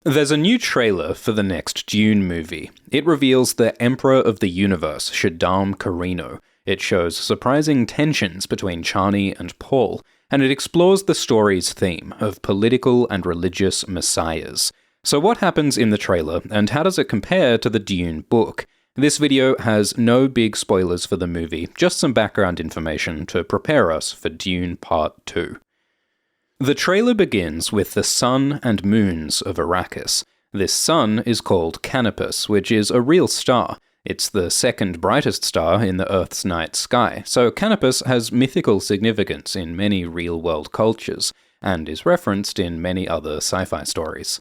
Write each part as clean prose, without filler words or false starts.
There's a new trailer for the next Dune movie. It reveals the Emperor of the Universe, Shaddam Carino. It shows surprising tensions between Chani and Paul, and it explores the story's theme of political and religious messiahs. So what happens in the trailer, and how does it compare to the Dune book? This video has no big spoilers for the movie, just some background information to prepare us for Dune Part 2. The trailer begins with the sun and moons of Arrakis. This sun is called Canopus, which is a real star. It's the second brightest star in the Earth's night sky, so Canopus has mythical significance in many real-world cultures, and is referenced in many other sci-fi stories.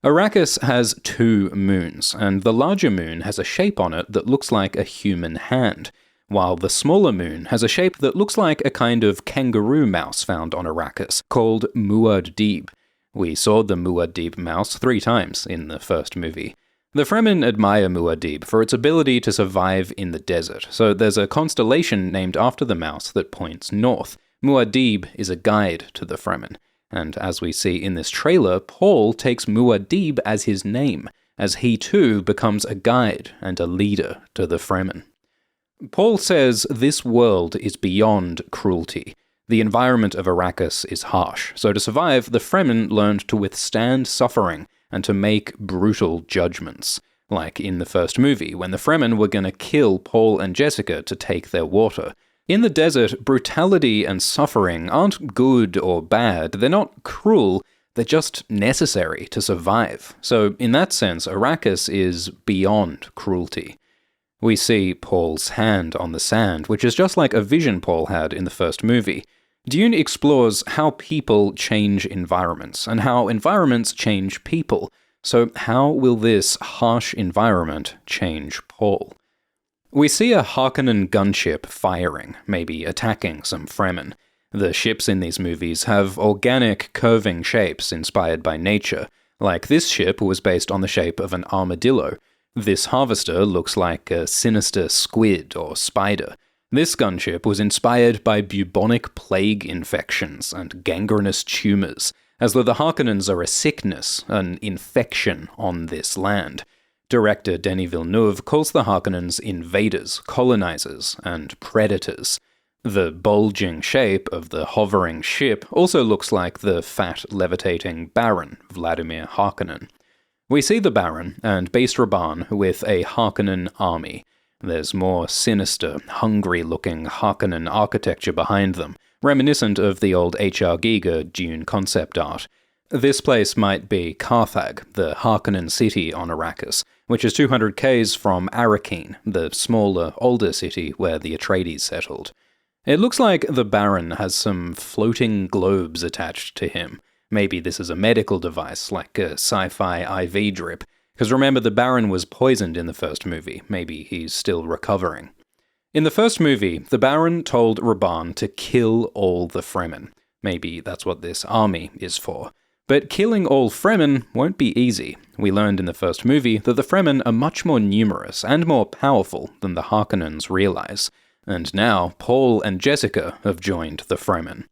Arrakis has 2 moons, and the larger moon has a shape on it that looks like a human hand, while the smaller moon has a shape that looks like a kind of kangaroo mouse found on Arrakis, called Muad'Dib. We saw the Muad'Dib mouse 3 times in the first movie. The Fremen admire Muad'Dib for its ability to survive in the desert, so there's a constellation named after the mouse that points north. Muad'Dib is a guide to the Fremen, and as we see in this trailer, Paul takes Muad'Dib as his name, as he too becomes a guide and a leader to the Fremen. Paul says this world is beyond cruelty. The environment of Arrakis is harsh, so to survive, the Fremen learned to withstand suffering and to make brutal judgments, like in the first movie, when the Fremen were going to kill Paul and Jessica to take their water. In the desert, brutality and suffering aren't good or bad, they're not cruel, they're just necessary to survive. So in that sense, Arrakis is beyond cruelty. We see Paul's hand on the sand, which is just like a vision Paul had in the first movie. Dune explores how people change environments, and how environments change people. So how will this harsh environment change Paul? We see a Harkonnen gunship firing, maybe attacking some Fremen. The ships in these movies have organic, curving shapes inspired by nature, like this ship was based on the shape of an armadillo. This harvester looks like a sinister squid or spider. This gunship was inspired by bubonic plague infections and gangrenous tumours, as though the Harkonnens are a sickness, an infection on this land. Director Denis Villeneuve calls the Harkonnens invaders, colonizers, and predators. The bulging shape of the hovering ship also looks like the fat, levitating Baron, Vladimir Harkonnen. We see the Baron and Beast Raban with a Harkonnen army. There's more sinister, hungry-looking Harkonnen architecture behind them, reminiscent of the old H.R. Giger Dune concept art. This place might be Carthag, the Harkonnen city on Arrakis, which is 200 k's from Arrakeen, the smaller, older city where the Atreides settled. It looks like the Baron has some floating globes attached to him. Maybe this is a medical device, like a sci-fi IV drip. Because remember, the Baron was poisoned in the first movie. Maybe he's still recovering. In the first movie, the Baron told Raban to kill all the Fremen. Maybe that's what this army is for. But killing all Fremen won't be easy. We learned in the first movie that the Fremen are much more numerous and more powerful than the Harkonnens realize. And now, Paul and Jessica have joined the Fremen.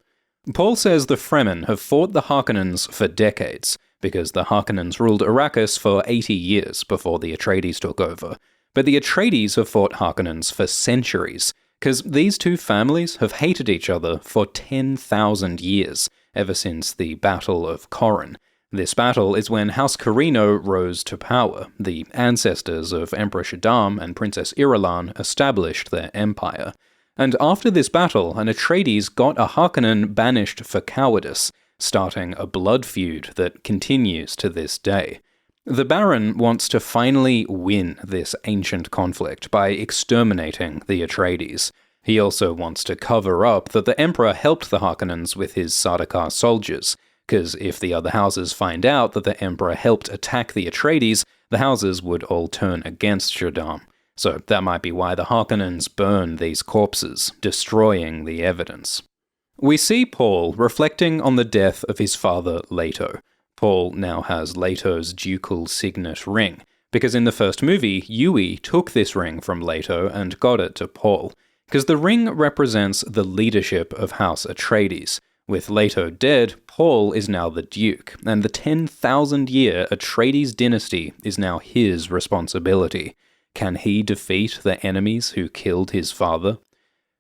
Paul says the Fremen have fought the Harkonnens for decades, because the Harkonnens ruled Arrakis for 80 years before the Atreides took over. But the Atreides have fought Harkonnens for centuries, because these two families have hated each other for 10,000 years, ever since the Battle of Corran. This battle is when House Carino rose to power. The ancestors of Emperor Shaddam and Princess Irulan established their empire. And after this battle, an Atreides got a Harkonnen banished for cowardice, starting a blood feud that continues to this day. The Baron wants to finally win this ancient conflict by exterminating the Atreides. He also wants to cover up that the Emperor helped the Harkonnens with his Sardaukar soldiers, because if the other houses find out that the Emperor helped attack the Atreides, the houses would all turn against Shaddam. So that might be why the Harkonnens burn these corpses, destroying the evidence. We see Paul reflecting on the death of his father, Leto. Paul now has Leto's ducal signet ring, because in the first movie, Yui took this ring from Leto and got it to Paul, because the ring represents the leadership of House Atreides. With Leto dead, Paul is now the Duke, and the 10,000-year Atreides dynasty is now his responsibility. Can he defeat the enemies who killed his father?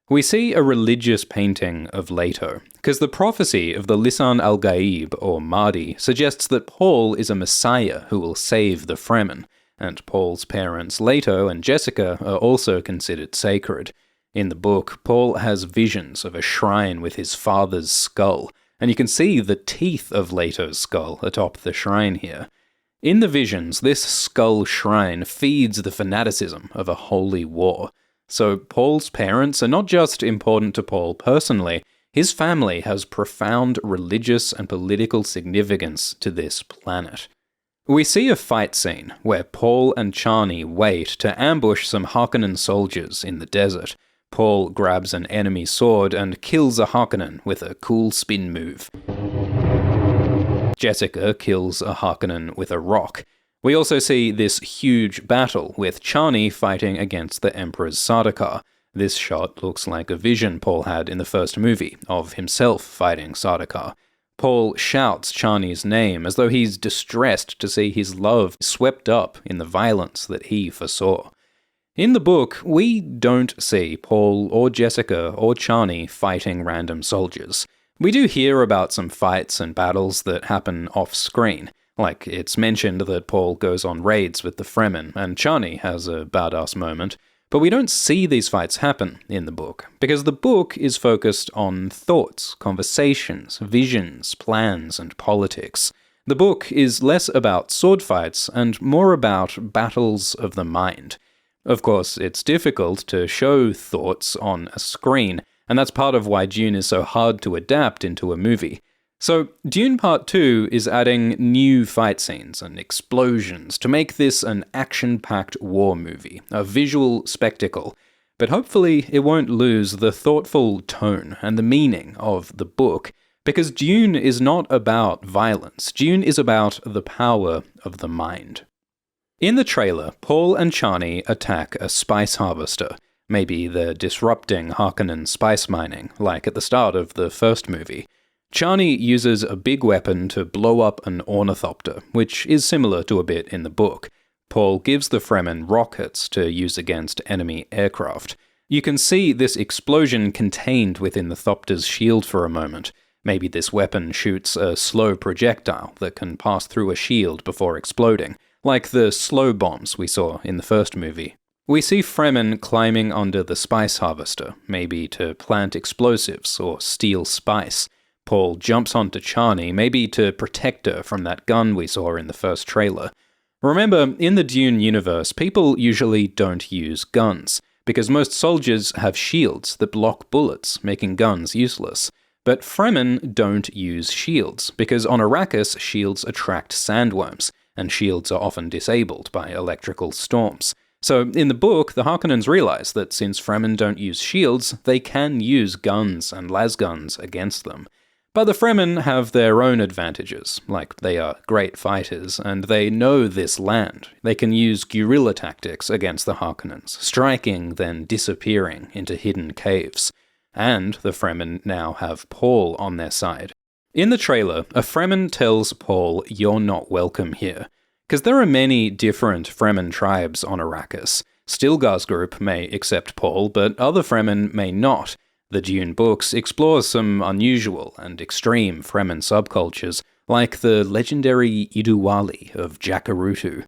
We see a religious painting of Leto, because the prophecy of the Lisan al-Gaib, or Mahdi, suggests that Paul is a messiah who will save the Fremen, and Paul's parents Leto and Jessica are also considered sacred. In the book, Paul has visions of a shrine with his father's skull, and you can see the teeth of Leto's skull atop the shrine here. In the visions, this skull shrine feeds the fanaticism of a holy war. So Paul's parents are not just important to Paul personally, his family has profound religious and political significance to this planet. We see a fight scene where Paul and Chani wait to ambush some Harkonnen soldiers in the desert. Paul grabs an enemy sword and kills a Harkonnen with a cool spin move. Jessica kills a Harkonnen with a rock. We also see this huge battle with Chani fighting against the Emperor's Sardaukar. This shot looks like a vision Paul had in the first movie of himself fighting Sardaukar. Paul shouts Chani's name as though he's distressed to see his love swept up in the violence that he foresaw. In the book, we don't see Paul or Jessica or Chani fighting random soldiers. We do hear about some fights and battles that happen off-screen, like it's mentioned that Paul goes on raids with the Fremen, and Chani has a badass moment, but we don't see these fights happen in the book, because the book is focused on thoughts, conversations, visions, plans, and politics. The book is less about sword fights and more about battles of the mind. Of course, it's difficult to show thoughts on a screen, and that's part of why Dune is so hard to adapt into a movie. So, Dune Part 2 is adding new fight scenes and explosions to make this an action-packed war movie, a visual spectacle, but hopefully it won't lose the thoughtful tone and the meaning of the book, because Dune is not about violence. Dune is about the power of the mind. In the trailer, Paul and Chani attack a spice harvester. Maybe they're disrupting Harkonnen spice mining, like at the start of the first movie. Chani uses a big weapon to blow up an ornithopter, which is similar to a bit in the book. Paul gives the Fremen rockets to use against enemy aircraft. You can see this explosion contained within the Thopter's shield for a moment. Maybe this weapon shoots a slow projectile that can pass through a shield before exploding, like the slow bombs we saw in the first movie. We see Fremen climbing onto the spice harvester, maybe to plant explosives or steal spice. Paul jumps onto Chani, maybe to protect her from that gun we saw in the first trailer. Remember, in the Dune universe, people usually don't use guns, because most soldiers have shields that block bullets, making guns useless. But Fremen don't use shields, because on Arrakis, shields attract sandworms, and shields are often disabled by electrical storms. So in the book, the Harkonnens realize that since Fremen don't use shields, they can use guns and lasguns against them. But the Fremen have their own advantages, like they are great fighters, and they know this land. They can use guerrilla tactics against the Harkonnens, striking, then disappearing into hidden caves. And the Fremen now have Paul on their side. In the trailer, a Fremen tells Paul, "You're not welcome here." Because there are many different Fremen tribes on Arrakis. Stilgar's group may accept Paul, but other Fremen may not. The Dune books explore some unusual and extreme Fremen subcultures, like the legendary Iduwali of Jacurutu.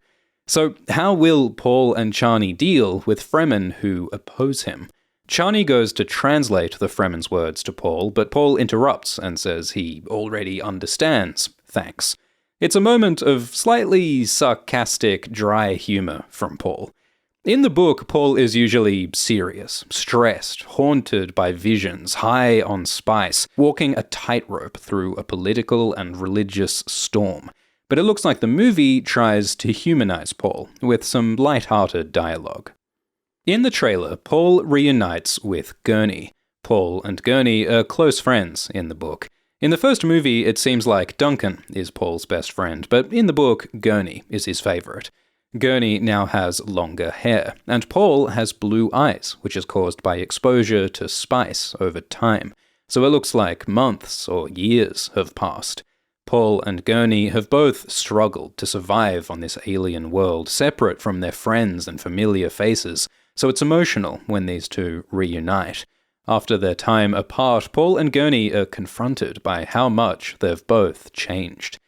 So how will Paul and Chani deal with Fremen who oppose him? Chani goes to translate the Fremen's words to Paul, but Paul interrupts and says he already understands, thanks. It's a moment of slightly sarcastic, dry humor from Paul. In the book, Paul is usually serious, stressed, haunted by visions, high on spice, walking a tightrope through a political and religious storm. But it looks like the movie tries to humanize Paul, with some light-hearted dialogue. In the trailer, Paul reunites with Gurney. Paul and Gurney are close friends in the book. In the first movie, it seems like Duncan is Paul's best friend, but in the book, Gurney is his favorite. Gurney now has longer hair, and Paul has blue eyes, which is caused by exposure to spice over time. so it looks like months or years have passed. Paul and Gurney have both struggled to survive on this alien world, separate from their friends and familiar faces, so it's emotional when these two reunite. After their time apart, Paul and Gurney are confronted by how much they've both changed.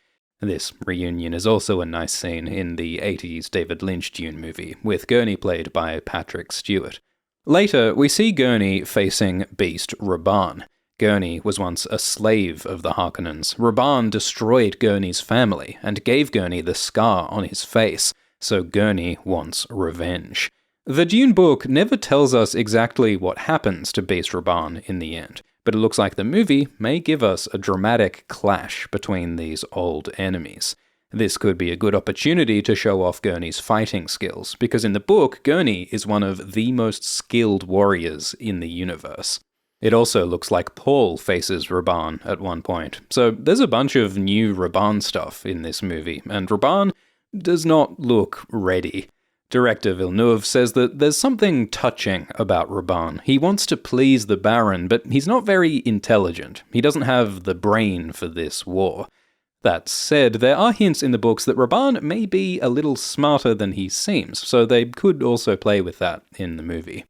This reunion is also a nice scene in the 80s David Lynch Dune movie, with Gurney played by Patrick Stewart. Later, we see Gurney facing Beast Rabban. Gurney was once a slave of the Harkonnens. Rabban destroyed Gurney's family and gave Gurney the scar on his face, so Gurney wants revenge. The Dune book never tells us exactly what happens to Beast Rabban in the end, but it looks like the movie may give us a dramatic clash between these old enemies. This could be a good opportunity to show off Gurney's fighting skills, because in the book, Gurney is one of the most skilled warriors in the universe. It also looks like Paul faces Rabban at one point, so there's a bunch of new Rabban stuff in this movie, and Rabban does not look ready. Director Villeneuve says that there's something touching about Rabban. He wants to please the Baron, but he's not very intelligent. He doesn't have the brain for this war. That said, there are hints in the books that Rabban may be a little smarter than he seems, so they could also play with that in the movie.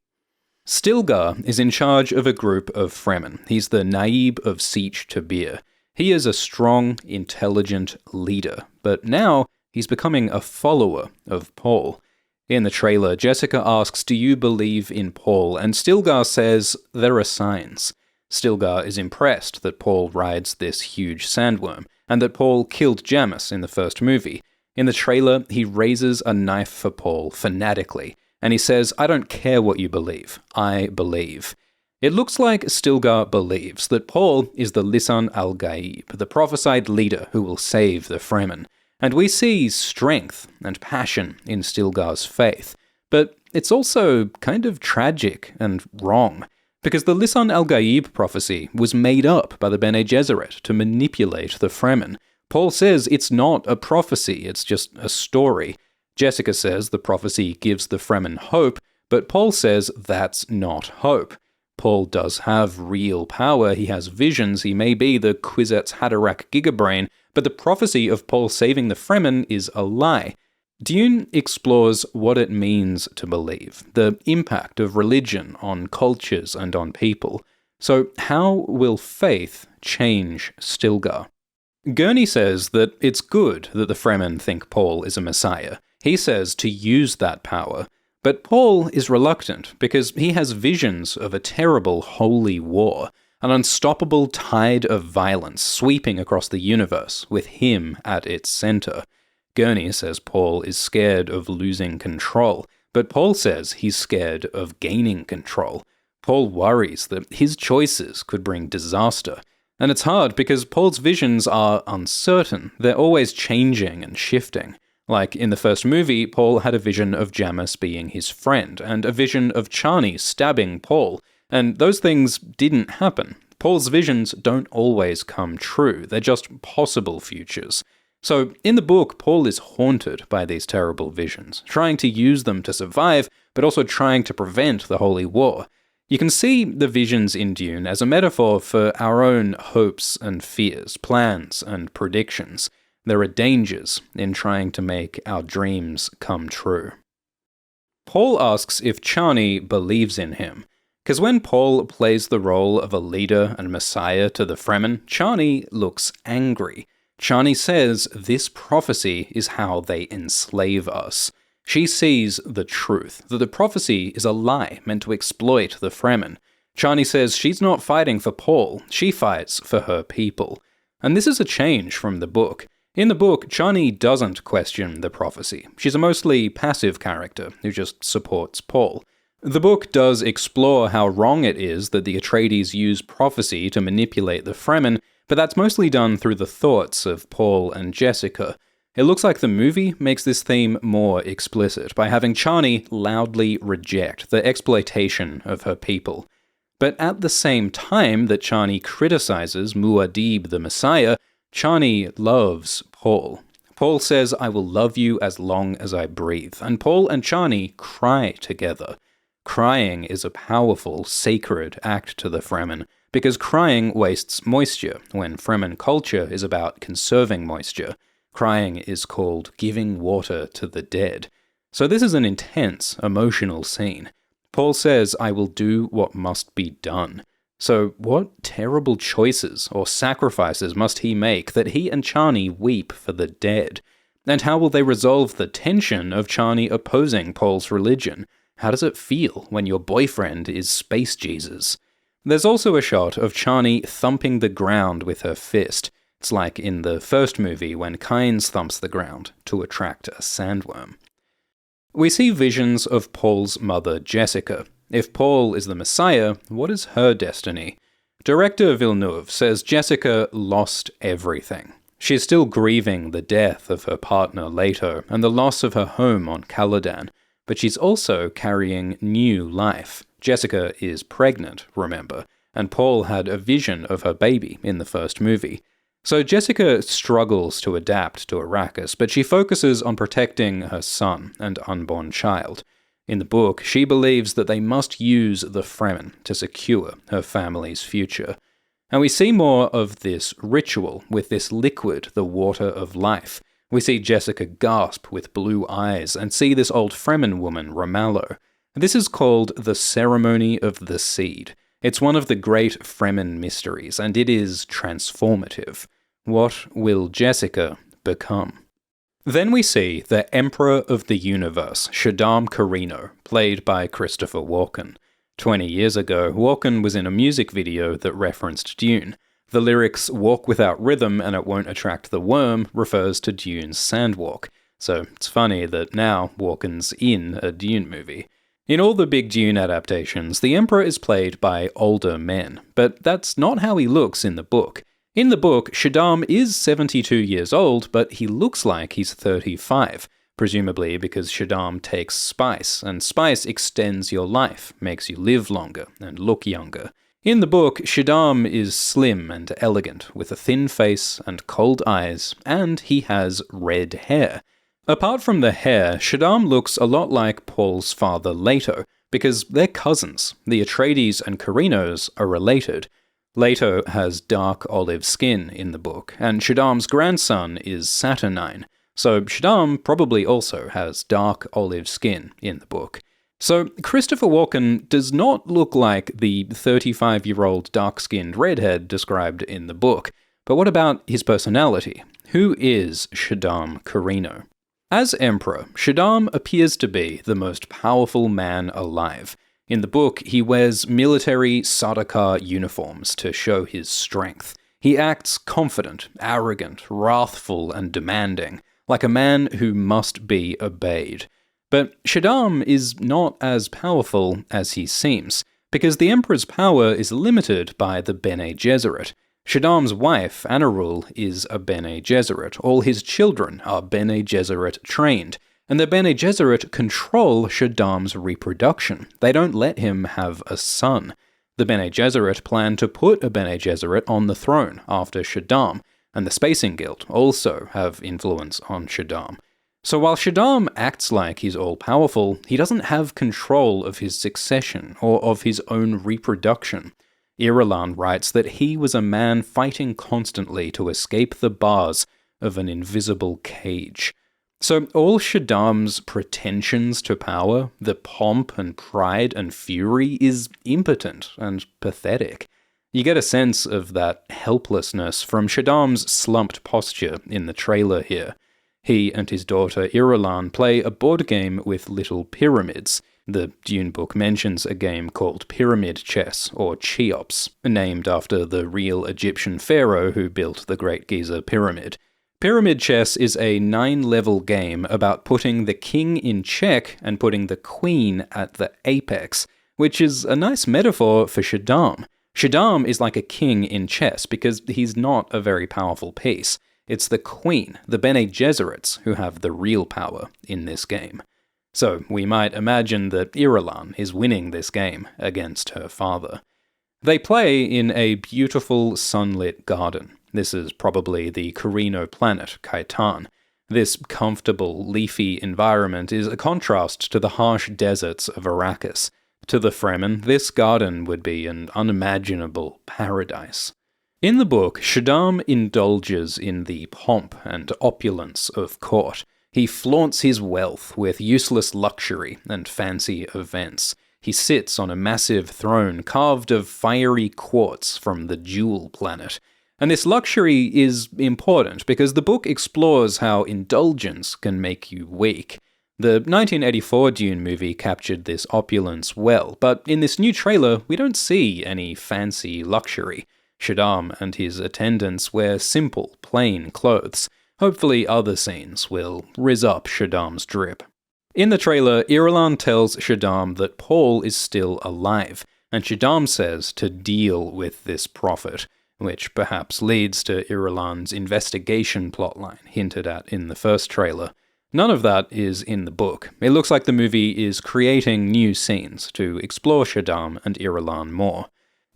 Stilgar is in charge of a group of Fremen. He's the Naib of Sietch Tabir. He is a strong, intelligent leader, but now he's becoming a follower of Paul. In the trailer, Jessica asks, "Do you believe in Paul?" And Stilgar says, "There are signs." Stilgar is impressed that Paul rides this huge sandworm, and that Paul killed Jamis in the first movie. In the trailer, he raises a knife for Paul fanatically, and he says, "I don't care what you believe, I believe." It looks like Stilgar believes that Paul is the Lisan al-Gaib, the prophesied leader who will save the Fremen. And we see strength and passion in Stilgar's faith, but it's also kind of tragic and wrong, because the Lisan al-Gaib prophecy was made up by the Bene Gesserit to manipulate the Fremen. Paul says it's not a prophecy, it's just a story. Jessica says the prophecy gives the Fremen hope, but Paul says that's not hope. Paul does have real power, he has visions, he may be the Kwisatz Haderach gigabrain, but the prophecy of Paul saving the Fremen is a lie. Dune explores what it means to believe, the impact of religion on cultures and on people. So how will faith change Stilgar? Gurney says that it's good that the Fremen think Paul is a messiah. He says to use that power. But Paul is reluctant because he has visions of a terrible holy war, an unstoppable tide of violence sweeping across the universe with him at its center. Gurney says Paul is scared of losing control, but Paul says he's scared of gaining control. Paul worries that his choices could bring disaster. And it's hard because Paul's visions are uncertain. They're always changing and shifting. Like in the first movie, Paul had a vision of Jamis being his friend, and a vision of Chani stabbing Paul, and those things didn't happen. Paul's visions don't always come true, they're just possible futures. So in the book, Paul is haunted by these terrible visions, trying to use them to survive, but also trying to prevent the Holy War. You can see the visions in Dune as a metaphor for our own hopes and fears, plans and predictions. There are dangers in trying to make our dreams come true. Paul asks if Chani believes in him, because when Paul plays the role of a leader and messiah to the Fremen, Chani looks angry. Chani says this prophecy is how they enslave us. She sees the truth, that the prophecy is a lie meant to exploit the Fremen. Chani says she's not fighting for Paul, she fights for her people. And this is a change from the book. In the book, Chani doesn't question the prophecy. She's a mostly passive character who just supports Paul. The book does explore how wrong it is that the Atreides use prophecy to manipulate the Fremen, but that's mostly done through the thoughts of Paul and Jessica. It looks like the movie makes this theme more explicit by having Chani loudly reject the exploitation of her people. But at the same time that Chani criticizes Muad'Dib the Messiah, Chani loves Paul. Paul says, "I will love you as long as I breathe," and Paul and Chani cry together. Crying is a powerful, sacred act to the Fremen, because crying wastes moisture, when Fremen culture is about conserving moisture. Crying is called giving water to the dead. So this is an intense, emotional scene. Paul says, "I will do what must be done." So what terrible choices or sacrifices must he make that he and Chani weep for the dead? And how will they resolve the tension of Chani opposing Paul's religion? How does it feel when your boyfriend is Space Jesus? There's also a shot of Chani thumping the ground with her fist. It's like in the first movie when Kynes thumps the ground to attract a sandworm. We see visions of Paul's mother, Jessica. If Paul is the Messiah, what is her destiny? Director Villeneuve says Jessica lost everything. She is still grieving the death of her partner Leto and the loss of her home on Caladan, but she's also carrying new life. Jessica is pregnant, remember, and Paul had a vision of her baby in the first movie. So Jessica struggles to adapt to Arrakis, but she focuses on protecting her son and unborn child. In the book, she believes that they must use the Fremen to secure her family's future. And we see more of this ritual with this liquid, the water of life. We see Jessica gasp with blue eyes and see this old Fremen woman, Ramallo. This is called the Ceremony of the Seed. It's one of the great Fremen mysteries, and it is transformative. What will Jessica become? Then we see the Emperor of the Universe, Shaddam Carino, played by Christopher Walken. 20 years ago, Walken was in a music video that referenced Dune. The lyrics "walk without rhythm and it won't attract the worm" refers to Dune's Sandwalk. So it's funny that now Walken's in a Dune movie. In all the big Dune adaptations, the Emperor is played by older men, but that's not how he looks in the book. In the book, Shaddam is 72 years old, but he looks like he's 35, presumably because Shaddam takes spice, and spice extends your life, makes you live longer and look younger. In the book, Shaddam is slim and elegant, with a thin face and cold eyes, and he has red hair. Apart from the hair, Shaddam looks a lot like Paul's father Leto, because they're cousins. The Atreides and Carinos are related. Leto has dark olive skin in the book, and Shaddam's grandson is Saturnine, so Shaddam probably also has dark olive skin in the book. So Christopher Walken does not look like the 35-year-old dark-skinned redhead described in the book, but what about his personality? Who is Shaddam Carino? As Emperor, Shaddam appears to be the most powerful man alive. In the book, he wears military Sardaukar uniforms to show his strength. He acts confident, arrogant, wrathful, and demanding, like a man who must be obeyed. But Shaddam is not as powerful as he seems, because the Emperor's power is limited by the Bene Gesserit. Shaddam's wife, Anarul, is a Bene Gesserit. All his children are Bene Gesserit trained. And the Bene Gesserit control Shaddam's reproduction. They don't let him have a son. The Bene Gesserit plan to put a Bene Gesserit on the throne after Shaddam, and the Spacing Guild also have influence on Shaddam. So while Shaddam acts like he's all-powerful, he doesn't have control of his succession or of his own reproduction. Irulan writes that he was a man fighting constantly to escape the bars of an invisible cage. So all Shaddam's pretensions to power, the pomp and pride and fury, is impotent and pathetic. You get a sense of that helplessness from Shaddam's slumped posture in the trailer here. He and his daughter Irulan play a board game with little pyramids. The Dune book mentions a game called Pyramid Chess, or Cheops, named after the real Egyptian pharaoh who built the Great Giza Pyramid. Pyramid Chess is a 9-level game about putting the king in check and putting the queen at the apex, which is a nice metaphor for Shaddam. Shaddam is like a king in chess because he's not a very powerful piece. It's the queen, the Bene Gesserits, who have the real power in this game. So we might imagine that Irulan is winning this game against her father. They play in a beautiful sunlit garden. This is probably the Carino planet, Kaitan. This comfortable, leafy environment is a contrast to the harsh deserts of Arrakis. To the Fremen, this garden would be an unimaginable paradise. In the book, Shaddam indulges in the pomp and opulence of court. He flaunts his wealth with useless luxury and fancy events. He sits on a massive throne carved of fiery quartz from the Jewel planet. And this luxury is important because the book explores how indulgence can make you weak. The 1984 Dune movie captured this opulence well, but in this new trailer, we don't see any fancy luxury. Shaddam and his attendants wear simple, plain clothes. Hopefully other scenes will rizz up Shaddam's drip. In the trailer, Irulan tells Shaddam that Paul is still alive, and Shaddam says to deal with this prophet, which perhaps leads to Irulan's investigation plotline hinted at in the first trailer. None of that is in the book. It looks like the movie is creating new scenes to explore Shaddam and Irulan more.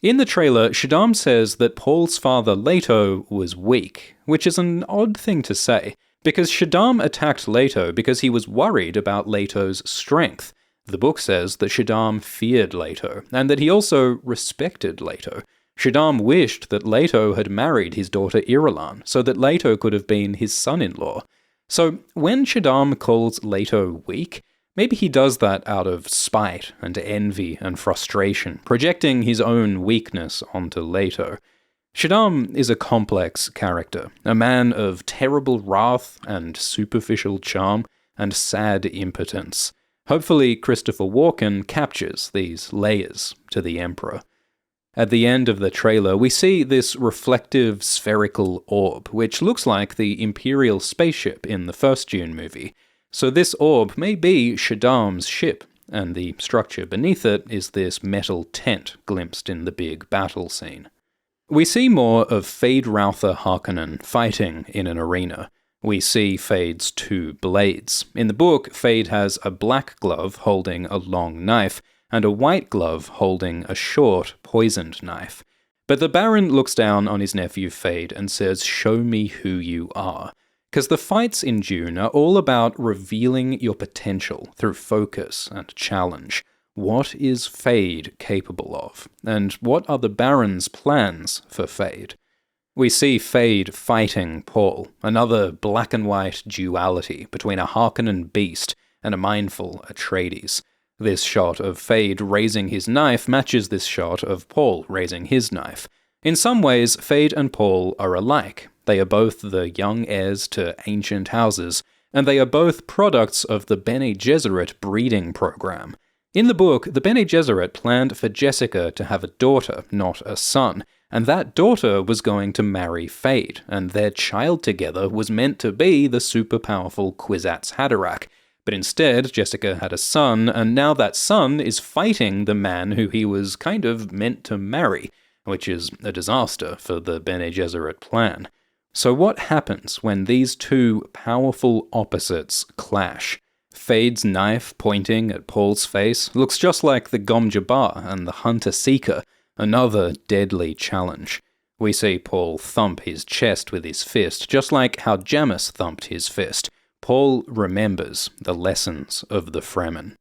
In the trailer, Shaddam says that Paul's father Leto was weak, which is an odd thing to say, because Shaddam attacked Leto because he was worried about Leto's strength. The book says that Shaddam feared Leto, and that he also respected Leto. Shaddam wished that Leto had married his daughter Irulan, so that Leto could have been his son-in-law. So when Shaddam calls Leto weak, maybe he does that out of spite and envy and frustration, projecting his own weakness onto Leto. Shaddam is a complex character, a man of terrible wrath and superficial charm and sad impotence. Hopefully Christopher Walken captures these layers to the Emperor. At the end of the trailer, we see this reflective spherical orb, which looks like the Imperial spaceship in the first Dune movie. So this orb may be Shaddam's ship, and the structure beneath it is this metal tent glimpsed in the big battle scene. We see more of Feyd-Rautha Harkonnen fighting in an arena. We see Feyd's two blades. In the book, Feyd has a black glove holding a long knife, and a white glove holding a short, poisoned knife. But the Baron looks down on his nephew Feyd and says, "Show me who you are." Because the fights in Dune are all about revealing your potential through focus and challenge. What is Feyd capable of? And what are the Baron's plans for Feyd? We see Feyd fighting Paul, another black and white duality between a Harkonnen beast and a mindful Atreides. This shot of Feyd raising his knife matches this shot of Paul raising his knife. In some ways, Feyd and Paul are alike. They are both the young heirs to ancient houses, and they are both products of the Bene Gesserit breeding program. In the book, the Bene Gesserit planned for Jessica to have a daughter, not a son, and that daughter was going to marry Feyd, and their child together was meant to be the super-powerful Kwisatz Haderach. But instead, Jessica had a son, and now that son is fighting the man who he was kind of meant to marry, which is a disaster for the Bene Gesserit plan. So what happens when these two powerful opposites clash? Feyd's knife pointing at Paul's face looks just like the Gom Jabbar and the Hunter-Seeker, another deadly challenge. We see Paul thump his chest with his fist, just like how Jamis thumped his fist. Paul remembers the lessons of the Fremen.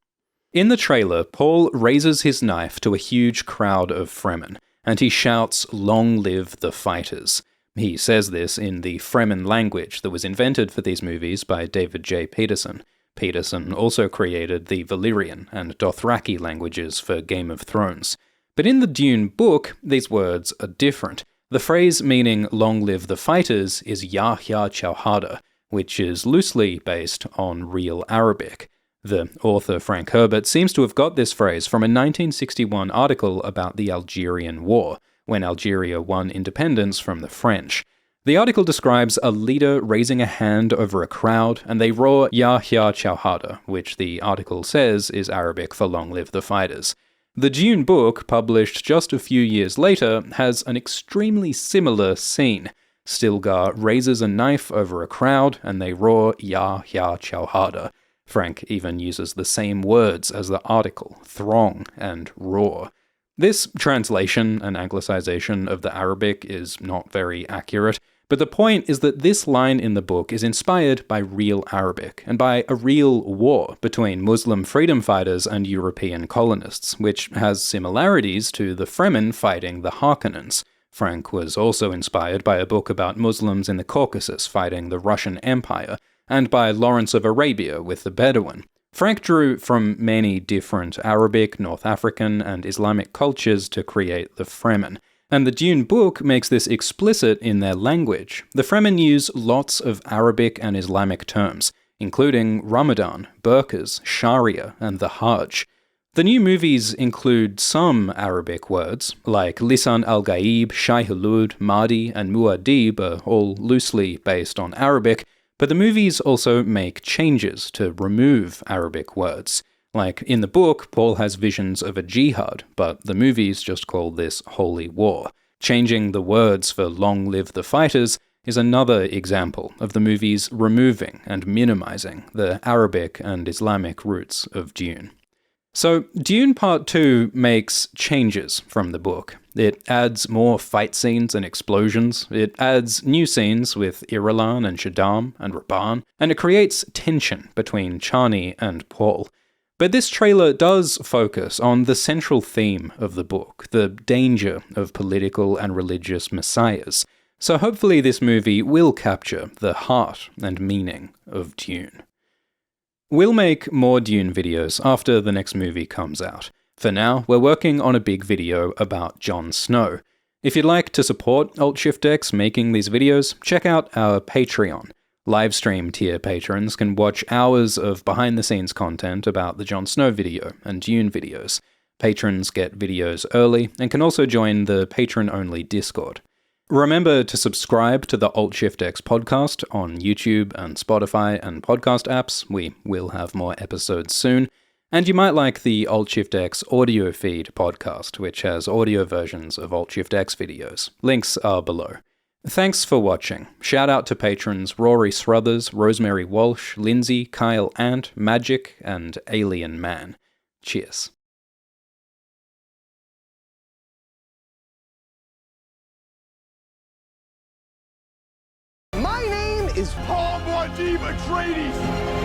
In the trailer, Paul raises his knife to a huge crowd of Fremen, and he shouts, "Long live the fighters." He says this in the Fremen language that was invented for these movies by David J. Peterson. Peterson also created the Valyrian and Dothraki languages for Game of Thrones. But in the Dune book, these words are different. The phrase meaning "long live the fighters" is Yahya chouhada, which is loosely based on real Arabic. The author Frank Herbert seems to have got this phrase from a 1961 article about the Algerian War, when Algeria won independence from the French. The article describes a leader raising a hand over a crowd, and they roar Yahya chouhada, which the article says is Arabic for "long live the fighters." The Dune book, published just a few years later, has an extremely similar scene. Stilgar raises a knife over a crowd, and they roar Yahya chouhada. Frank even uses the same words as the article, throng and roar. This translation and anglicization of the Arabic is not very accurate, But the point is that this line in the book is inspired by real Arabic, and by a real war between Muslim freedom fighters and European colonists, which has similarities to the Fremen fighting the Harkonnens. Frank was also inspired by a book about Muslims in the Caucasus fighting the Russian Empire, and by Lawrence of Arabia with the Bedouin. Frank drew from many different Arabic, North African, and Islamic cultures to create the Fremen. And the Dune book makes this explicit in their language. The Fremen use lots of Arabic and Islamic terms, including Ramadan, burqas, Sharia, and the Hajj. The new movies include some Arabic words, like Lisan al-Gaib, Shai-Hulud, Mahdi, and Muad'Dib are all loosely based on Arabic, but the movies also make changes to remove Arabic words. Like, in the book, Paul has visions of a jihad, but the movies just call this holy war. Changing the words for long live the fighters is another example of the movies removing and minimizing the Arabic and Islamic roots of Dune. So, Dune Part 2 makes changes from the book. It adds more fight scenes and explosions, it adds new scenes with Irulan and Shaddam and Rabban, and it creates tension between Chani and Paul. But this trailer does focus on the central theme of the book, the danger of political and religious messiahs. So hopefully this movie will capture the heart and meaning of Dune. We'll make more Dune videos after the next movie comes out. For now, we're working on a big video about Jon Snow. If you'd like to support Alt-Shift-X making these videos, check out our Patreon. Livestream tier patrons can watch hours of behind-the-scenes content about the Jon Snow video and Dune videos. Patrons get videos early and can also join the patron-only Discord. Remember to subscribe to the Alt-Shift-X podcast on YouTube and Spotify and podcast apps. We will have more episodes soon. And you might like the Alt-Shift-X audio feed podcast, which has audio versions of Alt-Shift-X videos. Links are below. Thanks for watching. Shout out to patrons Rory Struthers, Rosemary Walsh, Lindsay, Kyle Ant, Magic, and Alien Man. Cheers. My name is Paul Muad'Dib Atreides.